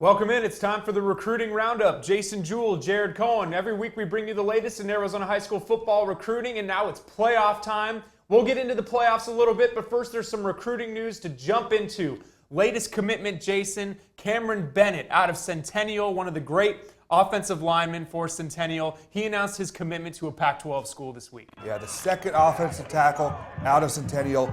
Welcome in. It's time for the recruiting roundup. Jason Jewell, Jared Cohen. Every week we bring you the latest in Arizona high school football recruiting, and now it's playoff time. We'll get into the playoffs a little bit, but first there's some recruiting news to jump into. Latest commitment, Jason, Cameron Bennett out of Centennial, one of the great offensive linemen for Centennial. He announced his commitment to a Pac-12 school this week. Yeah, the second offensive tackle out of Centennial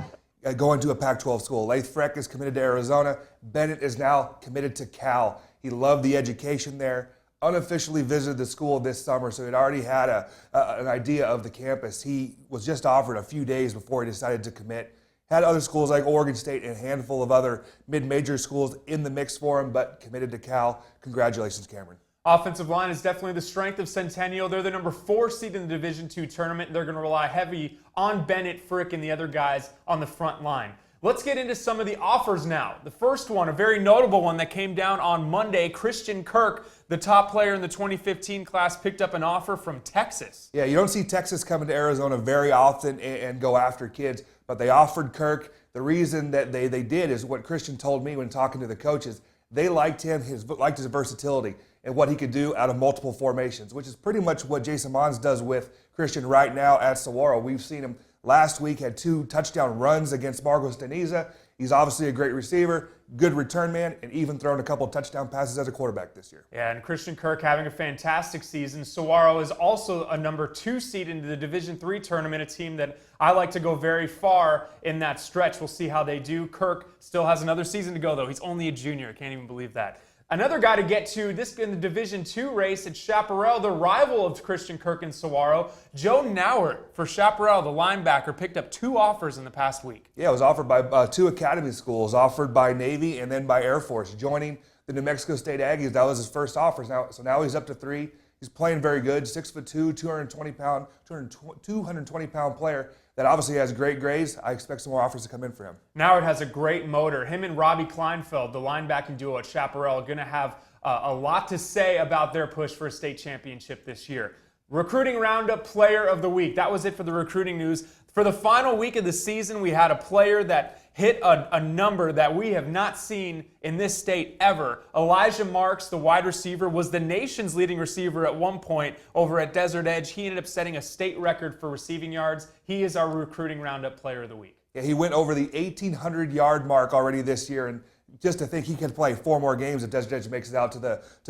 going to a Pac-12 school. Lath Freck is committed to Arizona. Bennett is now committed to Cal. He loved the education there. Unofficially visited the school this summer, so he'd already had an idea of the campus. He was just offered a few days before he decided to commit. Had other schools like Oregon State and a handful of other mid-major schools in the mix for him, but committed to Cal. Congratulations, Cameron. Offensive line is definitely the strength of Centennial. They're the number 4 seed in the Division II tournament. They're going to rely heavy on Bennett, Frick, and the other guys on the front line. Let's get into some of the offers now. The first one, a very notable one that came down on Monday. Christian Kirk, the top player in the 2015 class, picked up an offer from Texas. Yeah, you don't see Texas coming to Arizona very often and go after kids, but they offered Kirk. The reason that they did is what Christian told me when talking to the coaches. They liked him, liked his versatility and what he could do out of multiple formations, which is pretty much what Jason Mons does with Christian right now at Saguaro. We've seen him last week, had 2 touchdown runs against Marcos Deniza. He's obviously a great receiver, good return man, and even thrown a couple touchdown passes as a quarterback this year. Yeah, and Christian Kirk having a fantastic season. Saguaro is also a number 2 seed into the Division III tournament, a team that I like to go very far in that stretch. We'll see how they do. Kirk still has another season to go, though. He's only a junior. Can't even believe that. Another guy to get to, this in the Division II race at Chaparral, the rival of Christian Kirk and Saguaro, Joe Nauert for Chaparral, the linebacker, picked up 2 offers in the past week. Yeah, it was offered by 2 academy schools, offered by Navy and then by Air Force, joining the New Mexico State Aggies. That was his first offer. So now he's up to 3. He's playing very good, 6'2", 220-pound player that obviously has great grades. I expect some more offers to come in for him. Nauert has a great motor. Him and Robbie Kleinfeld, the linebacking duo at Chaparral, are going to have a lot to say about their push for a state championship this year. Recruiting Roundup Player of the Week. That was it for the recruiting news. For the final week of the season, we had a player that hit a number that we have not seen in this state ever. Elijah Marks, the wide receiver, was the nation's leading receiver at one point over at Desert Edge. He ended up setting a state record for receiving yards. He is our Recruiting Roundup Player of the Week. Yeah, he went over the 1,800-yard mark already this year, and just to think he can play 4 more games if Desert Edge makes it out to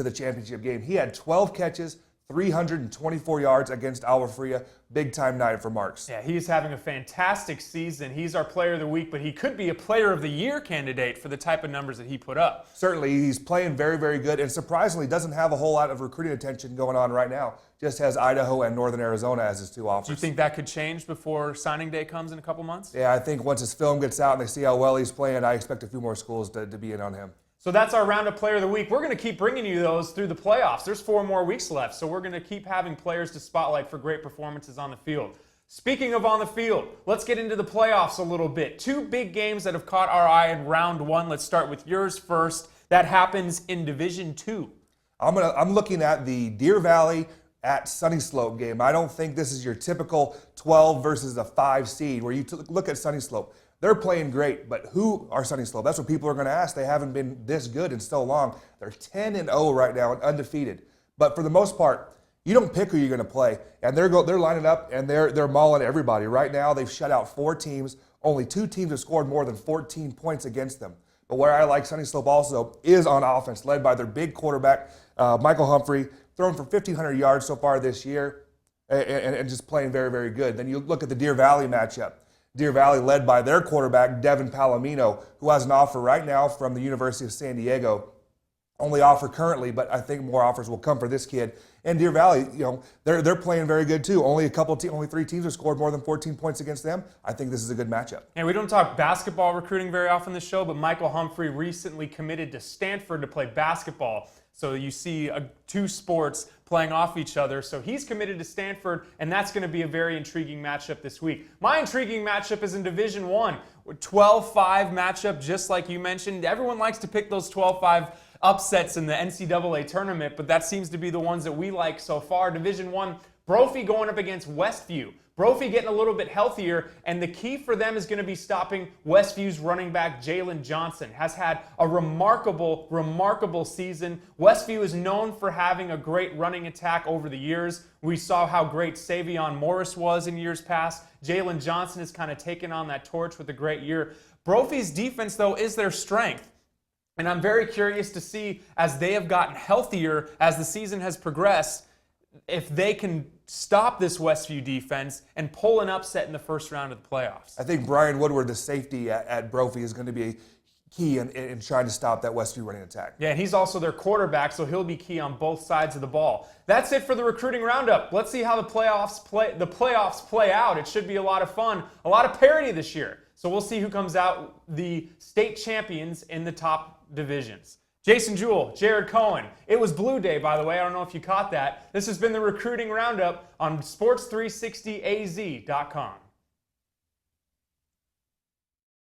the championship game. He had 12 catches, 324 yards against Alva Fria. Big-time night for Marks. Yeah, he's having a fantastic season. He's our player of the week, but he could be a player of the year candidate for the type of numbers that he put up. Certainly, he's playing very, very good, and surprisingly doesn't have a whole lot of recruiting attention going on right now. Just has Idaho and Northern Arizona as his 2 offers. Do you think that could change before signing day comes in a couple months? Yeah, I think once his film gets out and they see how well he's playing, I expect a few more schools to be in on him. So that's our Roundup Player of the Week. We're going to keep bringing you those through the playoffs. There's 4 more weeks left, so we're going to keep having players to spotlight for great performances on the field. Speaking of on the field, let's get into the playoffs a little bit. 2 big games that have caught our eye in round 1. Let's start with yours first. That happens in Division II. I'm looking at the Deer Valley at Sunny Slope game. I don't think this is your typical 12 versus a 5 seed where you look at Sunny Slope. They're playing great, but who are Sunny Slope? That's what people are going to ask. They haven't been this good in so long. They're 10-0 right now and undefeated. But for the most part, you don't pick who you're going to play, and they're lining up and they're mauling everybody. Right now, they've shut out 4 teams. Only 2 teams have scored more than 14 points against them. But where I like Sunny Slope also is on offense, led by their big quarterback, Michael Humphrey, thrown for 1,500 yards so far this year, and just playing very, very good. Then you look at the Deer Valley matchup. Deer Valley led by their quarterback, Devin Palomino, who has an offer right now from the University of San Diego. Only offer currently, but I think more offers will come for this kid. And Deer Valley, they're playing very good too. Only 3 teams have scored more than 14 points against them. I think this is a good matchup. And we don't talk basketball recruiting very often in this show, but Michael Humphrey recently committed to Stanford to play basketball. So you see 2 sports playing off each other. So he's committed to Stanford, and that's going to be a very intriguing matchup this week. My intriguing matchup is in Division I. 12-5 matchup, just like you mentioned. Everyone likes to pick those 12-5 upsets in the NCAA tournament, but that seems to be the ones that we like so far. Division I, Brophy going up against Westview. Brophy getting a little bit healthier, and the key for them is going to be stopping Westview's running back, Jalen Johnson. Has had a remarkable season. Westview is known for having a great running attack over the years. We saw how great Savion Morris was in years past. Jalen Johnson has kind of taken on that torch with a great year. Brophy's defense, though, is their strength. And I'm very curious to see, as they have gotten healthier as the season has progressed, if they can stop this Westview defense and pull an upset in the first round of the playoffs. I think Brian Woodward, the safety at Brophy, is going to be key in trying to stop that Westview running attack. Yeah, and he's also their quarterback, so he'll be key on both sides of the ball. That's it for the recruiting roundup. Let's see how the playoffs play out. It should be a lot of fun, a lot of parity this year. So we'll see who comes out the state champions in the top divisions. Jason Jewell, Jared Cohen. It was Blue Day, by the way. I don't know if you caught that. This has been the Recruiting Roundup on Sports360AZ.com.